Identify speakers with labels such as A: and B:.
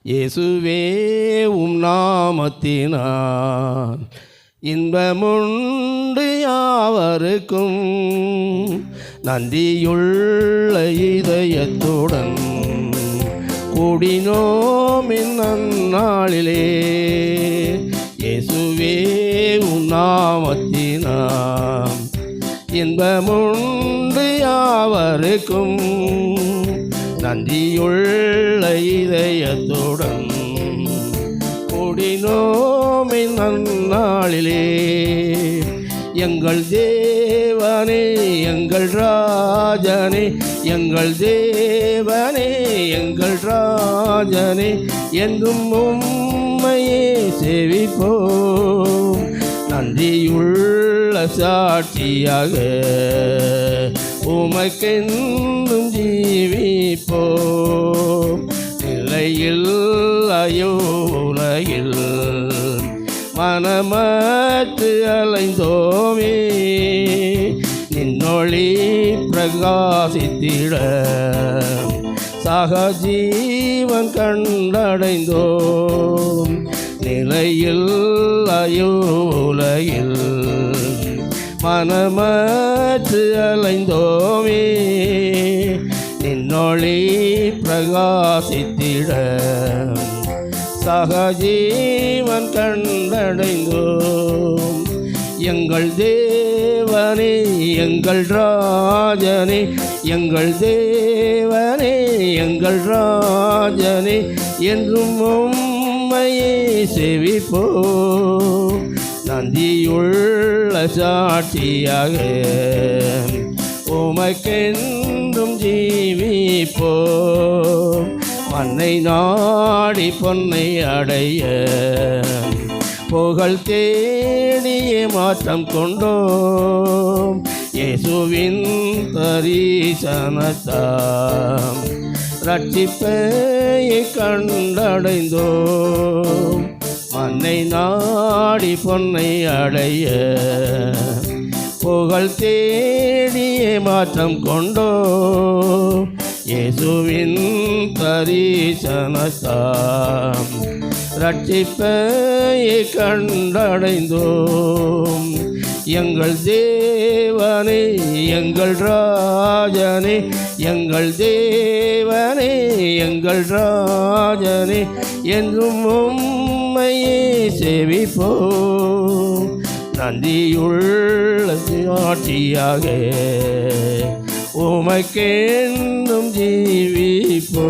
A: இயேசுவே நாமத்தினால் இன்பமுண்டு யாவருக்கும். நன்றியுள்ள இதயத்துடன் கூடினோம் இந்நாளிலே. இயேசுவே நாமத்தினால் இன்பமுண்டு யாவருக்கும். நன்றியுள்ள இதயத்துடன் கூடினோம் இந்நாளிலே. எங்கள் தேவனே எங்கள் ராஜனே, எங்கள் தேவனே எங்கள் ராஜனே, என்றும் உம்மையே சேவிப்போம். நன்றியுள்ள சாட்சியாக உமக்கென்றும் ஜீவிப்போம். நிலையில்லையோ உலகில் மனமற்று அலைந்தோமே, நின்னொளி பிரகாசித்திட சகஜீவன் கண்டடைந்தோம். நிலையில்லையோ உலகில் மனமற்று அலைந்தோமே, நின்னொளி பிரகாசித்திட சகஜீவன் கண்டடைந்தோம். எங்கள் தேவனே எங்கள் ராஜனே, எங்கள் தேவனே எங்கள் ராஜனே, என்றும் உம்மையே சேவிப்போம். நன்றியுள்ள சாட்சியாக உமக்கென்றும் ஜீவிப்போம். மண்ணை நாடி பொன்னை அடைய புகழ் தேடிய மாற்றம் கொண்டோம். இயேசுவின் தரிசனத்தாம் ரட்சிப்பையை கண்டடைந்தோம். மண்ணை நாடி பொன்னை அடைய புகழ் தேடிய மாற்றம் கொண்டோம். இயேசுவின் தரிசனத்தாம் ரட்சிப்பையை கண்டடைந்தோம். எங்கள் தேவனே எங்கள் ராஜனே, எங்கள் தேவனே எங்கள் ராஜனே, என்றும் உம்மையே சேவிப்போம். நன்றியுள்ள சாட்சியாக உமக்கென்றும் ஜீவிப்போம்.